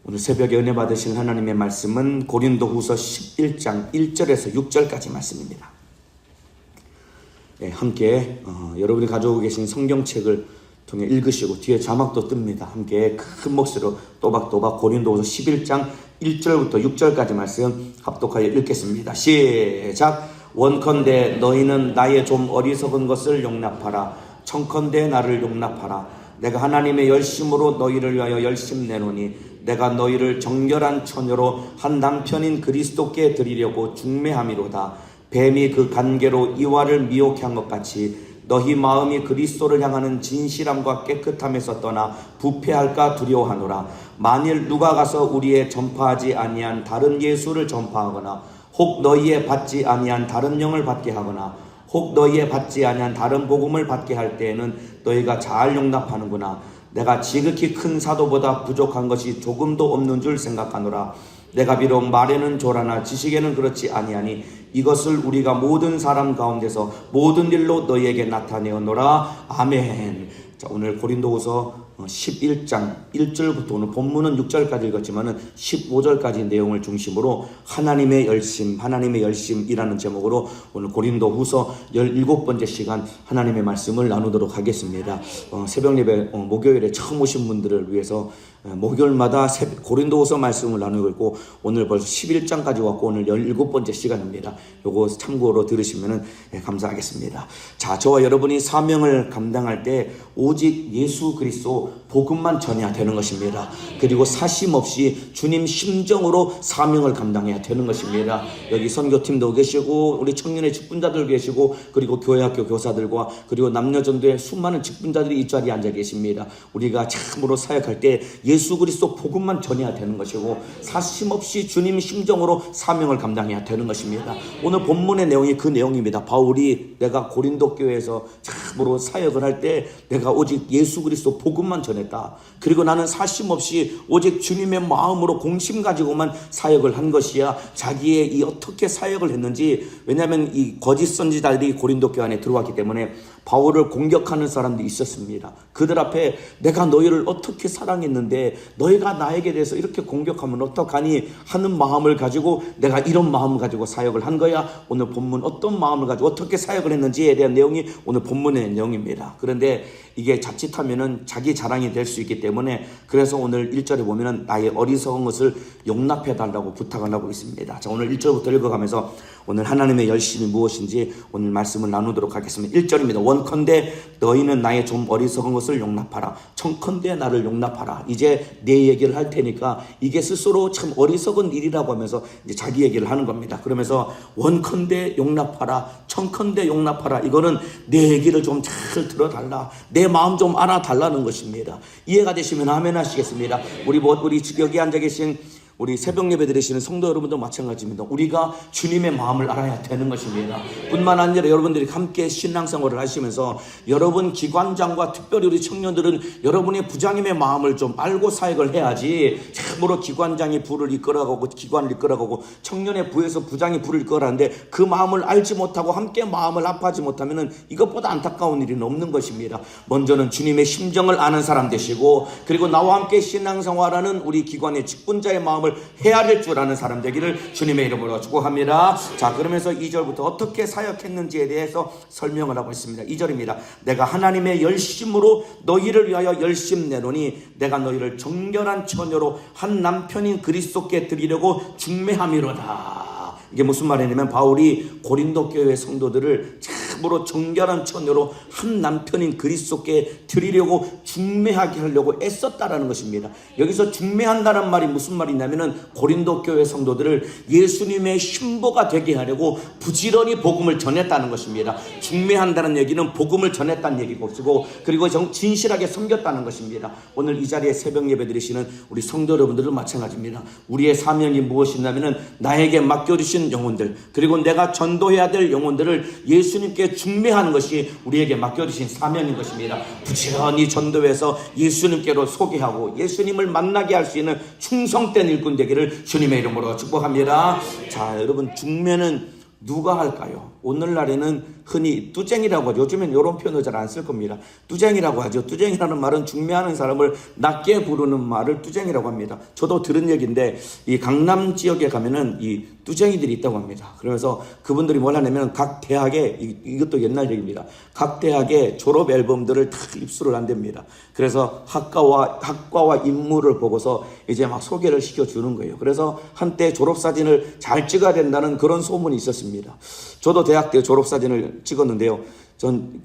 오늘 새벽에 은혜 받으신 하나님의 말씀은 고린도후서 11장 1절에서 6절까지 말씀입니다. 네, 함께 여러분이 가지고 계신 성경책을 통해 읽으시고 뒤에 자막도 뜹니다. 함께 큰 목소리로 또박또박 고린도후서 11장 1절부터 6절까지 말씀 합독하여 읽겠습니다. 시작. 원컨대 너희는 나의 좀 어리석은 것을 용납하라. 청컨대 나를 용납하라. 내가 하나님의 열심으로 너희를 위하여 열심 내노니 내가 너희를 정결한 처녀로 한 남편인 그리스도께 드리려고 중매함이로다. 뱀이 그 간계로 이와를 미혹해 한 것 같이 너희 마음이 그리스도를 향하는 진실함과 깨끗함에서 떠나 부패할까 두려워하노라. 만일 누가 가서 우리의 전파하지 아니한 다른 예수를 전파하거나 혹 너희의 받지 아니한 다른 영을 받게 하거나 혹 너희의 받지 아니한 다른 복음을 받게 할 때에는 너희가 잘 용납하는구나. 내가 지극히 큰 사도보다 부족한 것이 조금도 없는 줄 생각하노라. 내가 비록 말에는 조라나 지식에는 그렇지 아니하니 이것을 우리가 모든 사람 가운데서 모든 일로 너희에게 나타내어노라. 아멘. 자, 오늘 고린도후서 11장 1절부터 오늘 본문은 6절까지 읽었지만은 15절까지 내용을 중심으로 하나님의 열심이라는 제목으로 오늘 고린도후서 17번째 시간 하나님의 말씀을 나누도록 하겠습니다. 새벽 예배 목요일에 처음 오신 분들을 위해서 목요일마다 고린도후서 말씀을 나누고 있고 오늘 벌써 11장까지 왔고 오늘 17번째 시간입니다. 요거 참고로 들으시면은 감사하겠습니다. 자, 저와 여러분이 사명을 감당할 때 오직 예수 그리스도 복음만 전해야 되는 것입니다. 그리고 사심 없이 주님 심정으로 사명을 감당해야 되는 것입니다. 여기 선교팀도 계시고 우리 청년의 직분자들 계시고 그리고 교회학교 교사들과 그리고 남녀전도의 수많은 직분자들이 이 자리에 앉아 계십니다. 우리가 참으로 사역할 때 예수 그리스도 복음만 전해야 되는 것이고 사심 없이 주님 심정으로 사명을 감당해야 되는 것입니다. 오늘 본문의 내용이 그 내용입니다. 바울이 내가 고린도 교회에서 참으로 사역을 할 때 내가 오직 예수 그리스도 복음만 전했다. 그리고 나는 사심 없이 오직 주님의 마음으로 공심 가지고만 사역을 한 것이야. 자기의 이 어떻게 사역을 했는지, 왜냐하면 이 거짓 선지자들이 고린도 교회 안에 들어왔기 때문에 바울을 공격하는 사람들이 있었습니다. 그들 앞에 내가 너희를 어떻게 사랑했는데 너희가 나에게 대해서 이렇게 공격하면 어떡하니 하는 마음을 가지고 내가 이런 마음을 가지고 사역을 한 거야. 오늘 본문 어떤 마음을 가지고 어떻게 사역을 했는지에 대한 내용이 오늘 본문의 내용입니다. 그런데 이게 자칫하면은 자기 자랑이 될 수 있기 때문에 그래서 오늘 1절에 보면은 나의 어리석은 것을 용납해 달라고 부탁을 하고 있습니다. 자, 오늘 1절부터 읽어가면서 오늘 하나님의 열심이 무엇인지 오늘 말씀을 나누도록 하겠습니다. 1절입니다. 원컨대 너희는 나의 좀 어리석은 것을 용납하라. 청컨대 나를 용납하라. 이제 내 얘기를 할 테니까 이게 스스로 참 어리석은 일이라고 하면서 이제 자기 얘기를 하는 겁니다. 그러면서 원컨대 용납하라. 청컨대 용납하라. 이거는 내 얘기를 좀 잘 들어달라. 내 마음 좀 알아달라는 것입니다. 이해가 되시면 아멘 하시겠습니다. 우리 여기 앉아 계신 우리 새벽 예배 드리시는 성도 여러분도 마찬가지입니다. 우리가 주님의 마음을 알아야 되는 것입니다. 뿐만 아니라 여러분들이 함께 신앙생활을 하시면서 여러분 기관장과 특별히 우리 청년들은 여러분의 부장님의 마음을 좀 알고 사역을 해야지 참으로 기관장이 부를 이끌어가고 기관을 이끌어가고 청년의 부에서 부장이 부를 이끌어가는데 그 마음을 알지 못하고 함께 마음을 합하지 못하면 이것보다 안타까운 일은 없는 것입니다. 먼저는 주님의 심정을 아는 사람 되시고 그리고 나와 함께 신앙생활하는 우리 기관의 직분자의 마음을 헤아릴 줄 아는 사람 되기를 주님의 이름으로 축복합니다. 자, 그러면서 2절부터 어떻게 사역했는지에 대해서 설명을 하고 있습니다. 2절입니다. 내가 하나님의 열심으로 너희를 위하여 열심 내노니 내가 너희를 정결한 처녀로 한 남편인 그리스도께 드리려고 중매함이로다. 이게 무슨 말이냐면 바울이 고린도 교회 성도들을 참으로 정결한 처녀로 한 남편인 그리스도께 드리려고 중매하게 하려고 애썼다라는 것입니다. 여기서 중매한다는 말이 무슨 말이냐면은 고린도 교회 성도들을 예수님의 신부가 되게 하려고 부지런히 복음을 전했다는 것입니다. 중매한다는 얘기는 복음을 전했다는 얘기고 그리고 진실하게 섬겼다는 것입니다. 오늘 이 자리에 새벽 예배 드리시는 우리 성도 여러분들은 마찬가지입니다. 우리의 사명이 무엇이냐면은 나에게 맡겨주신 영혼들 그리고 내가 전도해야 될 영혼들을 예수님께 중매하는 것이 우리에게 맡겨주신 사명인 것입니다. 부지런히 전도해서 예수님께로 소개하고 예수님을 만나게 할 수 있는 충성된 일꾼 되기를 주님의 이름으로 축복합니다. 자, 여러분 중매는 누가 할까요? 오늘날에는 흔히 뚜쟁이라고 하죠. 요즘엔 이런 표현을 잘 안 쓸 겁니다. 뚜쟁이라고 하죠. 뚜쟁이라는 말은 중매하는 사람을 낮게 부르는 말을 뚜쟁이라고 합니다. 저도 들은 얘기인데 이 강남 지역에 가면은 이 뚜쟁이들이 있다고 합니다. 그러면서 그분들이 뭘 하냐면 각 대학에, 이것도 옛날 얘기입니다. 각 대학의 졸업 앨범들을 다 입수를 한답니다. 그래서 학과와 인물을 보고서 이제 막 소개를 시켜주는 거예요. 그래서 한때 졸업사진을 잘 찍어야 된다는 그런 소문이 있었습니다. 저도 대학 때 졸업사진을 찍었는데요. 전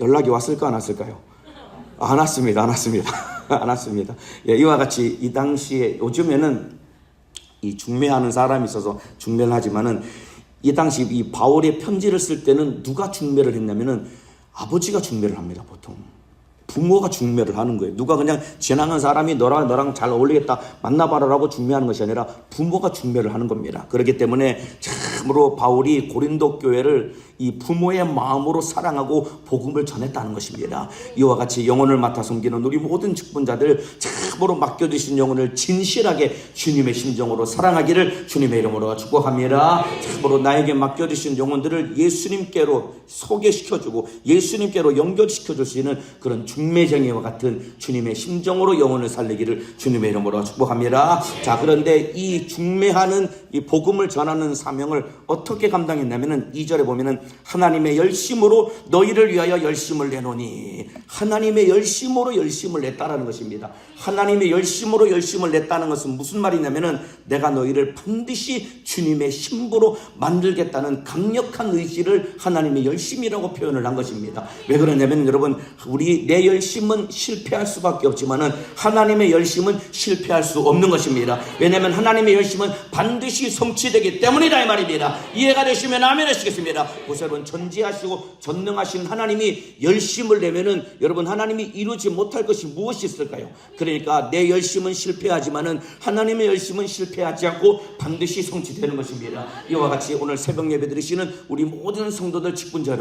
연락이 왔을까 안 왔을까요? 안 왔습니다. 안 왔습니다. 예, 이와 같이 이 당시에 요즘에는 이 중매하는 사람이 있어서 중매를 하지만은 이 당시 이 바울의 편지를 쓸 때는 누가 중매를 했냐면은 아버지가 중매를 합니다. 보통 부모가 중매를 하는 거예요. 누가 그냥 지나간 사람이 너랑 잘 어울리겠다 만나봐라라고 중매하는 것이 아니라 부모가 중매를 하는 겁니다. 그렇기 때문에 참으로 바울이 고린도 교회를 이 부모의 마음으로 사랑하고 복음을 전했다는 것입니다. 이와 같이 영혼을 맡아 섬기는 우리 모든 직분자들 참으로 맡겨주신 영혼을 진실하게 주님의 심정으로 사랑하기를 주님의 이름으로 축복합니다. 참으로 나에게 맡겨주신 영혼들을 예수님께로 소개시켜주고 예수님께로 연결시켜줄 수 있는 그런 중매쟁이와 같은 주님의 심정으로 영혼을 살리기를 주님의 이름으로 축복합니다. 자, 그런데 이 중매하는 이 복음을 전하는 사명을 어떻게 감당했냐면은 2절에 보면은 하나님의 열심으로 너희를 위하여 열심을 내노니, 하나님의 열심으로 열심을 냈다라는 것입니다. 하나님의 열심으로 열심을 냈다는 것은 무슨 말이냐면은 내가 너희를 반드시 주님의 신부로 만들겠다는 강력한 의지를 하나님의 열심이라고 표현을 한 것입니다. 왜 그러냐면 여러분, 내 열심은 실패할 수밖에 없지만은 하나님의 열심은 실패할 수 없는 것입니다. 왜냐하면 하나님의 열심은 반드시 성취되기 때문이다 이 말입니다. 이해가 되시면 아멘 하시겠습니다. 여러분, 전지하시고 전능하신 하나님이 열심을 내면은 여러분, 하나님이 이루지 못할 것이 무엇이 있을까요? 그러니까 내 열심은 실패하지만은 하나님의 열심은 실패하지 않고 반드시 성취되는 것입니다. 이와 같이 오늘 새벽 예배 드리시는 우리 모든 성도들, 직분자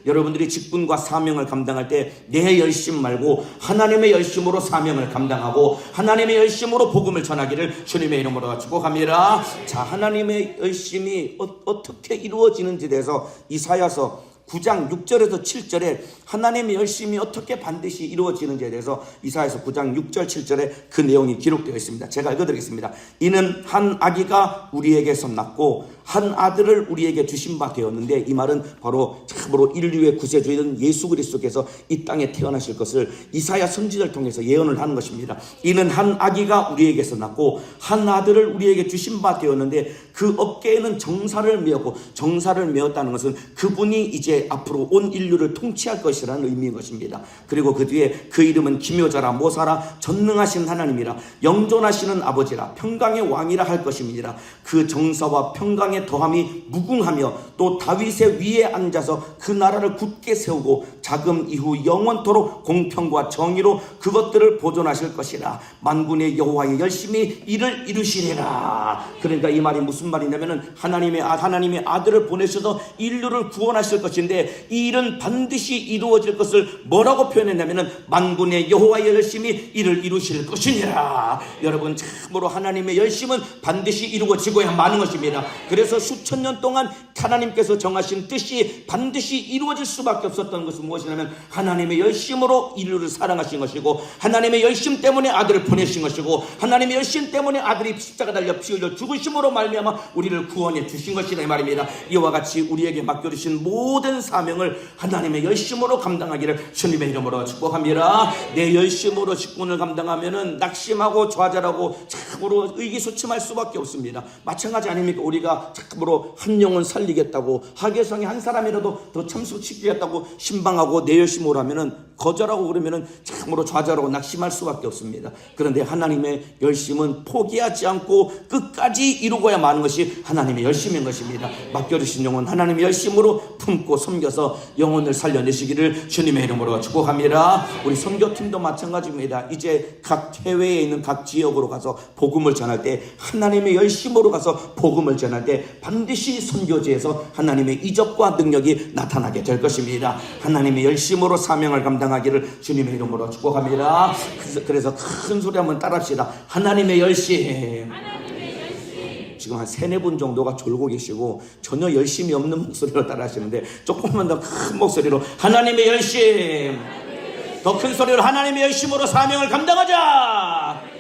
여러분들이 직분과 사명을 감당할 때 내 열심 말고 하나님의 열심으로 사명을 감당하고 하나님의 열심으로 복음을 전하기를 주님의 이름으로 축복합니다. 자, 하나님의 열심이 어떻게 이루어지는지에 대해서 이사야서 9장 6절에서 7절에 하나님의 열심이 어떻게 반드시 이루어지는지에 대해서 이사야서 9장 6절 7절에 그 내용이 기록되어 있습니다. 제가 읽어드리겠습니다. 이는 한 아기가 우리에게서 낳고 한 아들을 우리에게 주신 바 되었는데, 이 말은 바로 참으로 인류의 구세주인 예수 그리스도께서 이 땅에 태어나실 것을 이사야 선지자를 통해서 예언을 하는 것입니다. 이는 한 아기가 우리에게서 낳고 한 아들을 우리에게 주신 바 되었는데 그 어깨에는 정사를 메었고, 정사를 메었다는 것은 그분이 이제 앞으로 온 인류를 통치할 것이라는 의미인 것입니다. 그리고 그 뒤에 그 이름은 기묘자라 모사라 전능하신 하나님이라 영존하시는 아버지라 평강의 왕이라 할 것입니다. 그 정사와 평강의 더함이 무궁하며 또 다윗의 위에 앉아서 그 나라를 굳게 세우고 자금 이후 영원토록 공평과 정의로 그것들을 보존하실 것이라. 만군의 여호와의 열심히 이를 이루시리라. 그러니까 이 말이 무슨 말이냐면은 하나님의 아들을 보내셔서 인류를 구원하실 것인데 이 일은 반드시 이루어질 것을 뭐라고 표현했냐면은 만군의 여호와의 열심히 이를 이루실 것이니라. 여러분, 참으로 하나님의 열심은 반드시 이루어지고야 마는 것입니다. 그래서 수천 년 동안 하나님께서 정하신 뜻이 반드시 이루어질 수밖에 없었던 것은 무엇이냐면 하나님의 열심으로 인류를 사랑하신 것이고, 하나님의 열심 때문에 아들을 보내신 것이고, 하나님의 열심 때문에 아들이 십자가 달려 피 흘려 죽으심으로 말미암아 우리를 구원해 주신 것이라 이 말입니다. 이와 같이 우리에게 맡겨주신 모든 사명을 하나님의 열심으로 감당하기를 주님의 이름으로 축복합니다. 내 열심으로 직분을 감당하면은 낙심하고 좌절하고 참으로 의기소침할 수밖에 없습니다. 마찬가지 아닙니까? 우리가 참으로 한 영혼 살리겠다고, 하계성의 한 사람이라도 더 참석시키겠다고 신방하고 내 열심으로 하면은 거절하고 그러면은 참으로 좌절하고 낙심할 수밖에 없습니다. 그런데 하나님의 열심은 포기하지 않고 끝까지 이루고야 마는 것이 하나님의 열심인 것입니다. 맡겨주신 영혼 하나님의 열심으로 품고 섬겨서 영혼을 살려내시기를 주님의 이름으로 축복합니다. 우리 선교팀도 마찬가지입니다. 이제 각 해외에 있는 각 지역으로 가서 복음을 전할 때, 하나님의 열심으로 가서 복음을 전할 때 반드시 선교지에서 하나님의 이적과 능력이 나타나게 될 것입니다. 하나님의 열심으로 사명을 감당하기를 주님의 이름으로 축복합니다. 그래서 큰 소리 한번 따라합시다. 하나님의 열심. 지금 한 3-4분 정도가 졸고 계시고 전혀 열심이 없는 목소리로 따라하시는데 조금만 더 큰 목소리로 하나님의 열심, 더 큰 소리로 하나님의 열심으로 사명을 감당하자.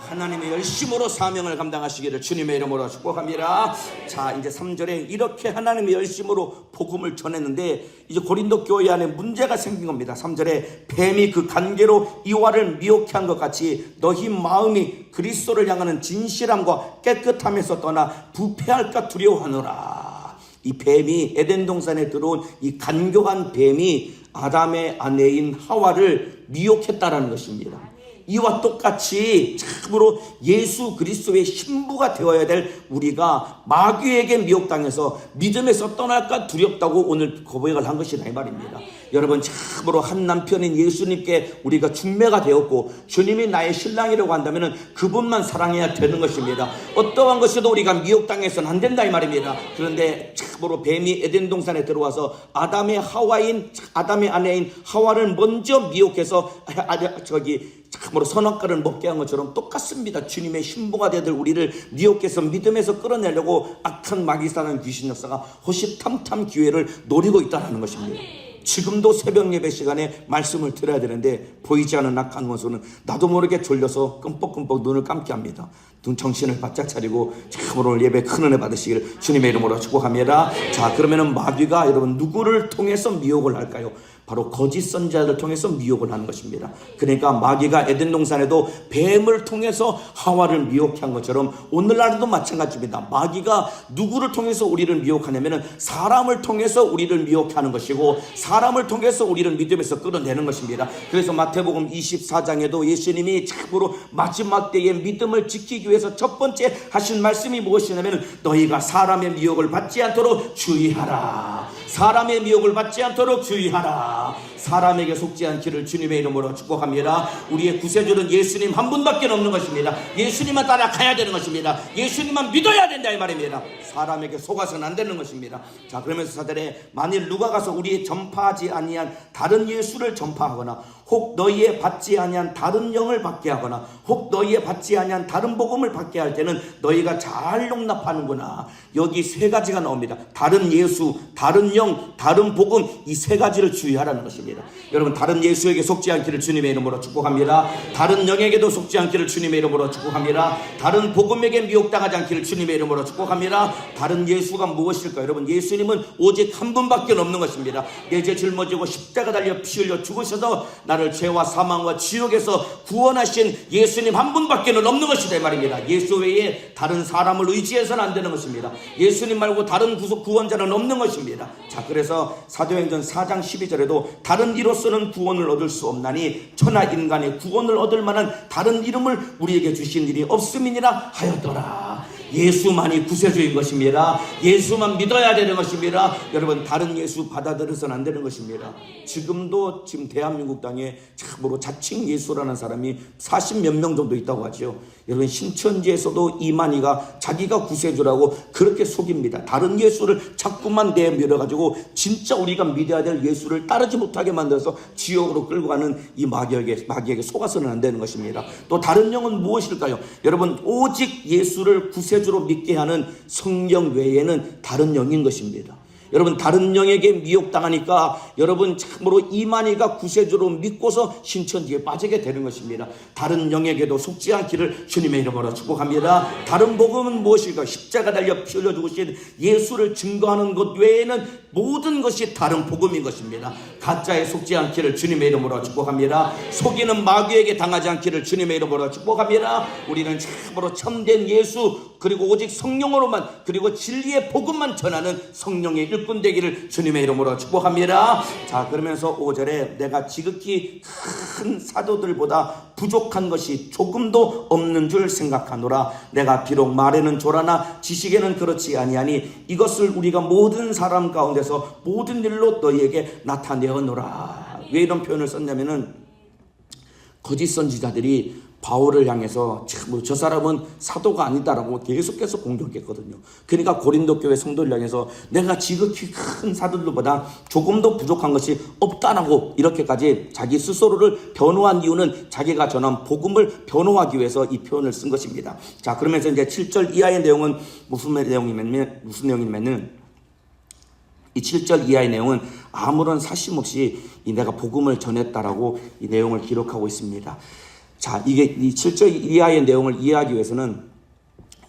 하나님의 열심으로 사명을 감당하시기를 주님의 이름으로 축복합니다. 자, 이제 3절에 이렇게 하나님의 열심으로 복음을 전했는데 이제 고린도 교회 안에 문제가 생긴 겁니다. 3절에 뱀이 그 간계로 이와를 미혹해 한 것 같이 너희 마음이 그리스도를 향하는 진실함과 깨끗함에서 떠나 부패할까 두려워하노라. 이 뱀이 에덴 동산에 들어온 이 간교한 뱀이 아담의 아내인 하와를 미혹했다라는 것입니다. 이와 똑같이 참으로 예수 그리스도의 신부가 되어야 될 우리가 마귀에게 미혹당해서 믿음에서 떠날까 두렵다고 오늘 고백을 한 것이다 이 말입니다. 여러분, 참으로 한 남편인 예수님께 우리가 중매가 되었고 주님이 나의 신랑이라고 한다면 그분만 사랑해야 되는 것입니다. 어떠한 것이도 우리가 미혹당해서는 안 된다 이 말입니다. 그런데 참으로 뱀이 에덴 동산에 들어와서 아담의 아내인 하와를 먼저 미혹해서 참으로 선악과를 먹게 한 것처럼 똑같습니다. 주님의 신부가 되들 우리를 미혹해서 믿음에서 끌어내려고 악한 마귀사는 귀신 역사가 호시탐탐 기회를 노리고 있다는 것입니다. 지금도 새벽 예배 시간에 말씀을 드려야 되는데 보이지 않는 악한 원수는 나도 모르게 졸려서 끔뻑끔뻑 눈을 감게 합니다. 눈 정신을 바짝 차리고 참으로 오늘 예배 큰 은혜 받으시기를 주님의 이름으로 축복합니다. 자, 그러면은 마귀가 여러분 누구를 통해서 미혹을 할까요? 바로 거짓 선지자를 통해서 미혹을 하는 것입니다. 그러니까 마귀가 에덴 동산에도 뱀을 통해서 하와를 미혹한 것처럼 오늘날도 마찬가지입니다. 마귀가 누구를 통해서 우리를 미혹하냐면 사람을 통해서 우리를 미혹하는 것이고 사람을 통해서 우리를 믿음에서 끌어내는 것입니다. 그래서 마태복음 24장에도 예수님이 참으로 마지막 때에 믿음을 지키기 위해서 첫 번째 하신 말씀이 무엇이냐면 너희가 사람의 미혹을 받지 않도록 주의하라. 사람의 미혹을 받지 않도록 주의하라. 사람에게 속지 않기를 주님의 이름으로 축복합니다. 우리의 구세주는 예수님 한 분밖에 없는 것입니다. 예수님만 따라가야 되는 것입니다. 예수님만 믿어야 된다 이 말입니다. 사람에게 속아서는 안 되는 것입니다. 자, 그러면서 사절에 만일 누가 가서 우리의 전파하지 아니한 다른 예수를 전파하거나 혹 너희의 받지 아니한 다른 영을 받게 하거나 혹 너희의 받지 아니한 다른 복음을 받게 할 때는 너희가 잘 용납하는구나. 여기 3가지가 나옵니다. 다른 예수, 다른 영, 다른 복음, 이 3가지를 주의하라는 것입니다. 여러분, 다른 예수에게 속지 않기를 주님의 이름으로 축복합니다. 다른 영에게도 속지 않기를 주님의 이름으로 축복합니다. 다른 복음에게 미혹당하지 않기를 주님의 이름으로 축복합니다. 다른 예수가 무엇일까요? 여러분, 예수님은 오직 한 분밖에 없는 것입니다. 내 죄 짊어지고 십자가 달려 피 흘려 죽으셔서 나를 죄와 사망과 지옥에서 구원하신 예수님 한 분밖에 없는 것이다 이 말입니다. 예수 외에 다른 사람을 의지해서는 안 되는 것입니다. 예수님 말고 다른 구원자는 없는 것입니다. 자, 그래서 사도행전 4장 12절에도 다른 이로서는 구원을 얻을 수 없나니 천하 인간의 구원을 얻을 만한 다른 이름을 우리에게 주신 일이 없음이니라 하였더라. 예수만이 구세주인 것입니다. 예수만 믿어야 되는 것입니다. 여러분, 다른 예수 받아들여서는 안 되는 것입니다. 지금 대한민국 땅에 참으로 자칭 예수라는 사람이 40몇 명 정도 있다고 하죠. 여러분, 신천지에서도 이만희가 자기가 구세주라고 그렇게 속입니다. 다른 예수를 자꾸만 내밀어가지고 진짜 우리가 믿어야 될 예수를 따르지 못하게 만들어서 지옥으로 끌고 가는 이 마귀에게 속아서는 안 되는 것입니다. 또 다른 영은 무엇일까요? 여러분, 오직 예수를 구세주로 믿게 하는 성령 외에는 다른 영인 것입니다. 여러분, 다른 영에게 미혹당하니까 여러분 참으로 이만희가 구세주로 믿고서 신천지에 빠지게 되는 것입니다. 다른 영에게도 속지 않기를 주님의 이름으로 축복합니다. 다른 복음은 무엇일까? 십자가 달려 피 흘려 죽으신 예수를 증거하는 것 외에는 모든 것이 다른 복음인 것입니다. 가짜에 속지 않기를 주님의 이름으로 축복합니다. 속이는 마귀에게 당하지 않기를 주님의 이름으로 축복합니다. 우리는 참으로 참된 예수 그리고 오직 성령으로만 그리고 진리의 복음만 전하는 성령의 일꾼 되기를 주님의 이름으로 축복합니다. 자, 그러면서 5절에 내가 지극히 큰 사도들보다 부족한 것이 조금도 없는 줄 생각하노라. 내가 비록 말에는 조라나 지식에는 그렇지 아니하니 이것을 우리가 모든 사람 가운데서 모든 일로 너희에게 나타내어노라. 왜 이런 표현을 썼냐면은 거짓 선지자들이 바울을 향해서 참 저 사람은 사도가 아니다라고 계속해서 공격했거든요. 그러니까 고린도 교회 성도를 향해서 내가 지극히 큰 사도들보다 조금도 부족한 것이 없다라고 이렇게까지 자기 스스로를 변호한 이유는 자기가 전한 복음을 변호하기 위해서 이 표현을 쓴 것입니다. 자, 그러면서 이제 7절 이하의 내용은 무슨 내용이냐면 이 7절 이하의 내용은 아무런 사심 없이 내가 복음을 전했다라고 이 내용을 기록하고 있습니다. 자, 이게 이 7절 이하의 내용을 이해하기 위해서는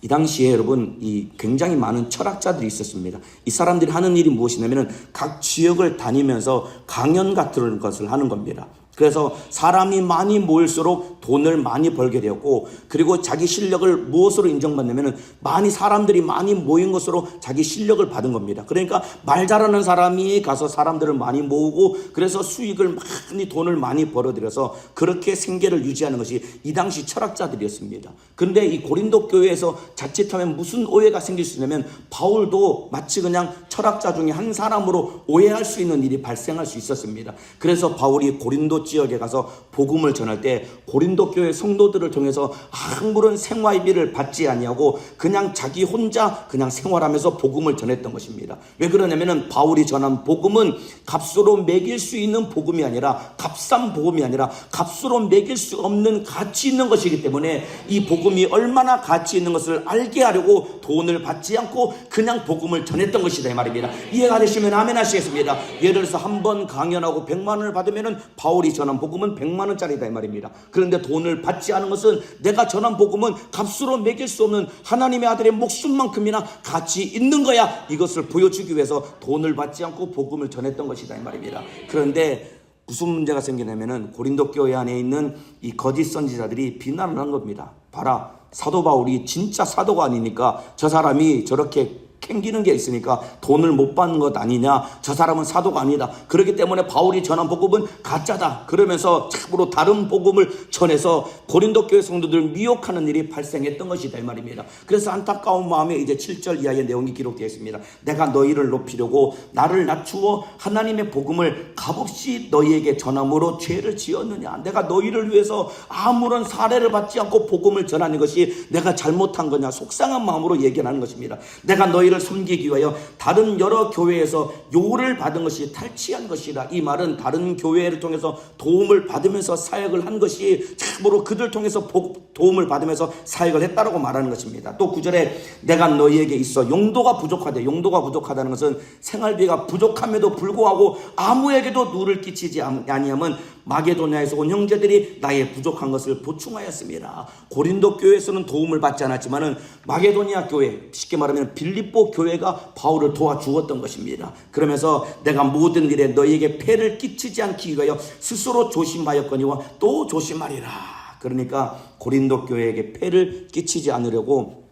이 당시에 여러분 이 굉장히 많은 철학자들이 있었습니다. 이 사람들이 하는 일이 무엇이냐면 각 지역을 다니면서 강연 같은 것을 하는 겁니다. 그래서 사람이 많이 모일수록 돈을 많이 벌게 되었고, 그리고 자기 실력을 무엇으로 인정받냐면 많이 사람들이 많이 모인 것으로 자기 실력을 받은 겁니다. 그러니까 말 잘하는 사람이 가서 사람들을 많이 모으고 그래서 수익을 많이 돈을 많이 벌어들여서 그렇게 생계를 유지하는 것이 이 당시 철학자들이었습니다. 그런데 이 고린도 교회에서 자칫하면 무슨 오해가 생길 수 있냐면 바울도 마치 그냥 철학자 중에 한 사람으로 오해할 수 있는 일이 발생할 수 있었습니다. 그래서 바울이 고린도 지역에 가서 복음을 전할 때 고린도 교회 성도들을 통해서 아무런 생활비를 받지 아니하고 그냥 자기 혼자 그냥 생활하면서 복음을 전했던 것입니다. 왜 그러냐면은 바울이 전한 복음은 값으로 매길 수 있는 복음이 아니라, 값싼 복음이 아니라 값으로 매길 수 없는 가치 있는 것이기 때문에 이 복음이 얼마나 가치 있는 것을 알게 하려고 돈을 받지 않고 그냥 복음을 전했던 것이다 이 말입니다. 이해가 되시면 아멘 하시겠습니다. 예를 들어서 한 번 강연하고 100만 원을 받으면은 바울이 전한 복음은 100만 원짜리다 이 말입니다. 그런데 돈을 받지 않은 것은 내가 전한 복음은 값으로 매길 수 없는 하나님의 아들의 목숨만큼이나 가치 있는 거야, 이것을 보여주기 위해서 돈을 받지 않고 복음을 전했던 것이다 이 말입니다. 그런데 무슨 문제가 생기냐면은 고린도 교회 안에 있는 이 거짓 선지자들이 비난을 한 겁니다. 봐라, 사도 바울이 진짜 사도가 아니니까 저 사람이 저렇게 캥기는 게 있으니까 돈을 못 받는 것 아니냐, 저 사람은 사도가 아니다, 그렇기 때문에 바울이 전한 복음은 가짜다, 그러면서 참으로 다른 복음을 전해서 고린도 교회 성도들을 미혹하는 일이 발생했던 것이다 이 말입니다. 그래서 안타까운 마음에 이제 7절 이하의 내용이 기록되어 있습니다. 내가 너희를 높이려고 나를 낮추어 하나님의 복음을 값없이 너희에게 전함으로 죄를 지었느냐, 내가 너희를 위해서 아무런 사례를 받지 않고 복음을 전하는 것이 내가 잘못한 거냐, 속상한 마음으로 얘기하는 것입니다. 내가 너희를 섬기기 위하여 다른 여러 교회에서 요를 받은 것이 탈취한 것이라. 이 말은 다른 교회를 통해서 도움을 받으면서 사역을 한 것이 참으로 그들 통해서 도움을 받으면서 사역을 했다라고 말하는 것입니다. 또 9절에 내가 너희에게 있어 용도가 부족하대. 용도가 부족하다는 것은 생활비가 부족함에도 불구하고 아무에게도 누를 끼치지 아니함은 마게도냐에서 온 형제들이 나의 부족한 것을 보충하였습니다. 고린도 교회에서는 도움을 받지 않았지만은 마게도냐 교회, 쉽게 말하면 빌립보 교회가 바울을 도와주었던 것입니다. 그러면서 내가 모든 일에 너희에게 폐를 끼치지 않기 위하여 스스로 조심하였거니와 또 조심하리라. 그러니까 고린도 교회에게 폐를 끼치지 않으려고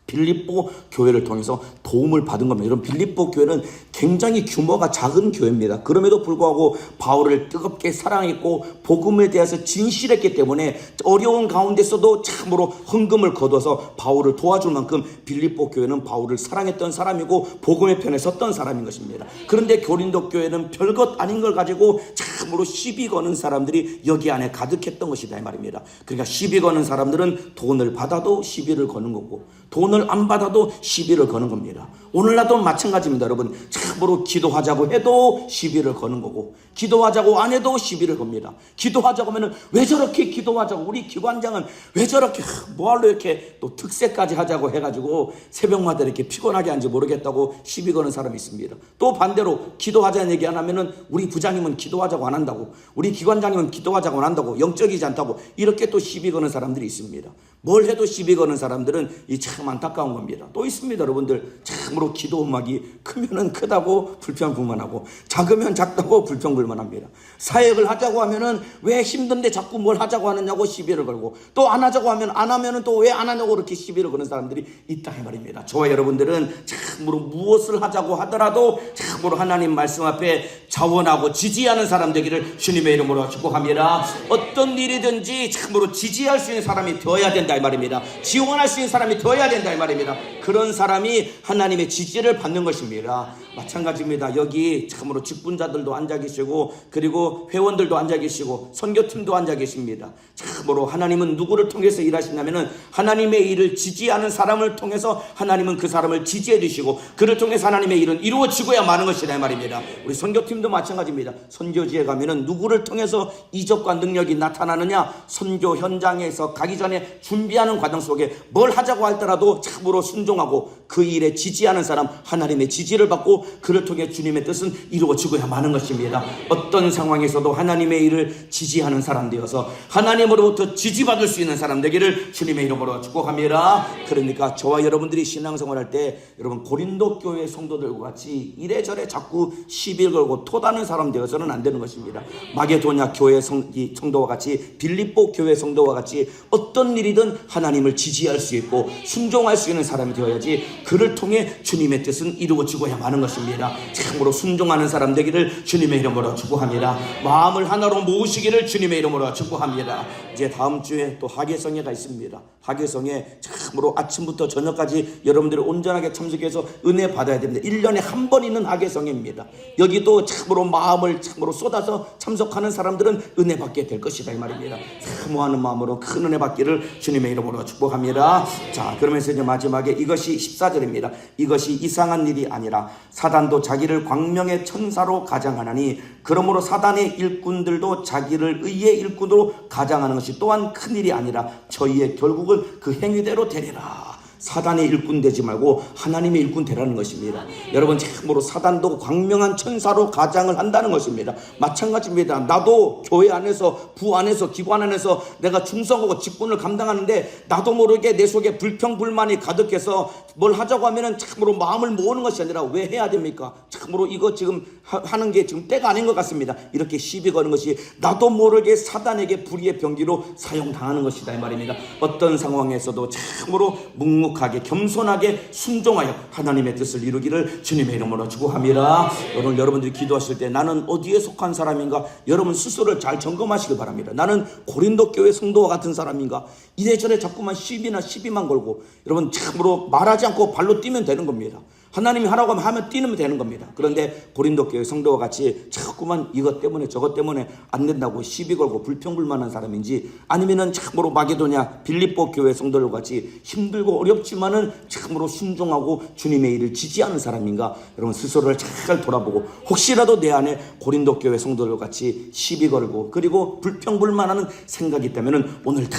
빌립보 교회를 통해서 도움을 받은 겁니다. 여러분, 빌립보 교회는 굉장히 규모가 작은 교회입니다. 그럼에도 불구하고 바울을 뜨겁게 사랑했고 복음에 대해서 진실했기 때문에 어려운 가운데서도 참으로 헌금을 거둬서 바울을 도와줄 만큼 빌립보 교회는 바울을 사랑했던 사람이고 복음의 편에 섰던 사람인 것입니다. 그런데 고린도 교회는 별것 아닌 걸 가지고 참으로 시비 거는 사람들이 여기 안에 가득했던 것이다 이 말입니다. 그러니까 시비 거는 사람들은 돈을 받아도 시비를 거는 거고 돈을 안 받아도 시비를 거는 겁니다. 오늘날도 마찬가지입니다. 여러분, 참으로 기도하자고 해도 시비를 거는 거고 기도하자고 안 해도 시비를 겁니다. 기도하자고 하면 왜 저렇게 기도하자고, 우리 기관장은 왜 저렇게 뭐하러 이렇게 또 특세까지 하자고 해가지고 새벽마다 이렇게 피곤하게 하는지 모르겠다고 시비 거는 사람이 있습니다. 또 반대로 기도하자는 얘기 안 하면은 우리 부장님은 기도하자고 안 한다고, 우리 기관장님은 기도하자고 안 한다고, 영적이지 않다고 이렇게 또 시비 거는 사람들이 있습니다. 뭘 해도 시비 거는 사람들은 이 참 안타까운 겁니다. 또 있습니다. 여러분들, 참으로 기도 음악이 크면은 크다고 불평불만하고 작으면 작다고 불평불만합니다. 사역을 하자고 하면은 왜 힘든데 자꾸 뭘 하자고 하느냐고 시비를 걸고, 또 안 하자고 하면 안 하면은 또 왜 안 하냐고 그렇게 시비를 거는 사람들이 있다 이 말입니다. 저와 여러분들은 참으로 무엇을 하자고 하더라도 참으로 하나님 말씀 앞에 자원하고 지지하는 사람 되기를 주님의 이름으로 축복합니다. 어떤 일이든지 참으로 지지할 수 있는 사람이 되어야 된다 이 말입니다. 지원할 수 있는 사람이 되어야 된다 이 말입니다. 그런 사람이 하나님의 지지를 받는 것입니다. 마찬가지입니다. 여기 참으로 직분자들도 앉아 계시고 그리고 회원들도 앉아 계시고 선교팀도 앉아 계십니다. 참으로 하나님은 누구를 통해서 일하시냐면은 하나님의 일을 지지하는 사람을 통해서 하나님은 그 사람을 지지해 주시고 그를 통해서 하나님의 일은 이루어지고야 마는 것이다 이 말입니다. 우리 선교팀도 마찬가지입니다. 선교지에 가면은 누구를 통해서 이적과 능력이 나타나느냐, 선교 현장에서 가기 전에 준비하는 과정 속에 뭘 하자고 할더라도 참으로 순종하고 그 일에 지지하는 사람, 하나님의 지지를 받고 그를 통해 주님의 뜻은 이루어지고야 마는 것입니다. 어떤 상황에서도 하나님의 일을 지지하는 사람 되어서 하나님으로부터 지지받을 수 있는 사람 되기를 주님의 이름으로 축복합니다. 그러니까 저와 여러분들이 신앙생활할 때 여러분 고린도 교회 성도들과 같이 이래저래 자꾸 시비를 걸고 토다는 사람 되어서는 안 되는 것입니다. 마게도냐 교회 성도와 같이 빌립보 교회 성도와 같이 어떤 일이든 하나님을 지지할 수 있고 순종할 수 있는 사람이 되어야지 그를 통해 주님의 뜻은 이루어지고야 마는 것입니다. 참으로 순종하는 사람 되기를 주님의 이름으로 축복합니다. 마음을 하나로 모으시기를 주님의 이름으로 축복합니다. 이제 다음 주에 또 하계성회가 있습니다. 하계성회 참으로 아침부터 저녁까지 여러분들이 온전하게 참석해서 은혜 받아야 됩니다. 1년에 한 번 있는 하계성회입니다. 여기도 참으로 마음을 참으로 쏟아서 참석하는 사람들은 은혜 받게 될 것이다 이 말입니다. 사모하는 마음으로 큰 은혜 받기를 주님의 이름으로 축복합니다. 자, 그러면서 이제 마지막에 이것이 14절입니다. 이것이 이상한 일이 아니라 사단도 자기를 광명의 천사로 가장하나니 그러므로 사단의 일꾼들도 자기를 의의 일꾼으로 가장하는 것이 또한 큰일이 아니라 저희의 결국은 그 행위대로 되리라. 사단의 일꾼 되지 말고 하나님의 일꾼 되라는 것입니다. 여러분 참으로 사단도 광명한 천사로 가장을 한다는 것입니다. 마찬가지입니다. 나도 교회 안에서 부 안에서 기관 안에서 내가 충성하고 직분을 감당하는데 나도 모르게 내 속에 불평불만이 가득해서 뭘 하자고 하면은 참으로 마음을 모으는 것이 아니라 왜 해야 됩니까? 참으로 이거 지금 하는 게 지금 때가 아닌 것 같습니다. 이렇게 시비 거는 것이 나도 모르게 사단에게 불의의 병기로 사용당하는 것이다 이 말입니다. 어떤 상황에서도 참으로 묵묵하게 겸손하게 순종하여 하나님의 뜻을 이루기를 주님의 이름으로 축복합니다. 오늘 여러분들이 기도하실 때 나는 어디에 속한 사람인가 여러분 스스로를 잘 점검하시길 바랍니다. 나는 고린도 교회 성도와 같은 사람인가 이래저래 자꾸만 시비만 걸고 여러분 참으로 말하지 않고 발로 뛰면 되는 겁니다. 하나님이 하라고 하면 뛰면 되는 겁니다. 그런데 고린도 교회 성도와 같이 자꾸만 이것 때문에 저것 때문에 안 된다고 시비 걸고 불평불만한 사람인지 아니면은 참으로 마게도냐 빌립보 교회 성도들과 같이 힘들고 어렵지만은 참으로 순종하고 주님의 일을 지지하는 사람인가 여러분 스스로를 잘 돌아보고 혹시라도 내 안에 고린도 교회 성도들과 같이 시비 걸고 그리고 불평불만하는 생각이 있다면은 오늘 다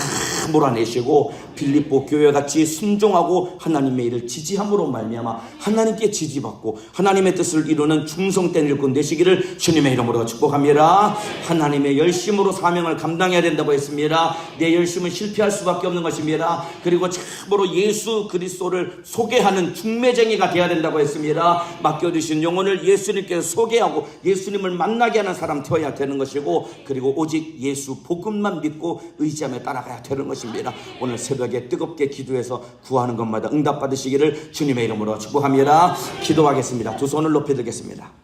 몰아내시고 빌립보 교회 같이 순종하고 하나님의 일을 지지함으로 말미암아 하나님께 지지받고 하나님의 뜻을 이루는 충성된 일꾼 되시기를 주님의 이름으로 축복합니다. 하나님의 열심으로 사명을 감당해야 된다고 했습니다. 내 열심은 실패할 수밖에 없는 것입니다. 그리고 참으로 예수 그리스도를 소개하는 중매쟁이가 되어야 된다고 했습니다. 맡겨주신 영혼을 예수님께서 소개하고 예수님을 만나게 하는 사람 되어야 되는 것이고 그리고 오직 예수 복음만 믿고 의지하며 따라가야 되는 것입니다. 오늘 새벽에 뜨겁게 기도해서 구하는 것마다 응답받으시기를 주님의 이름으로 축복합니다. 기도하겠습니다. 두 손을 높이 들겠습니다.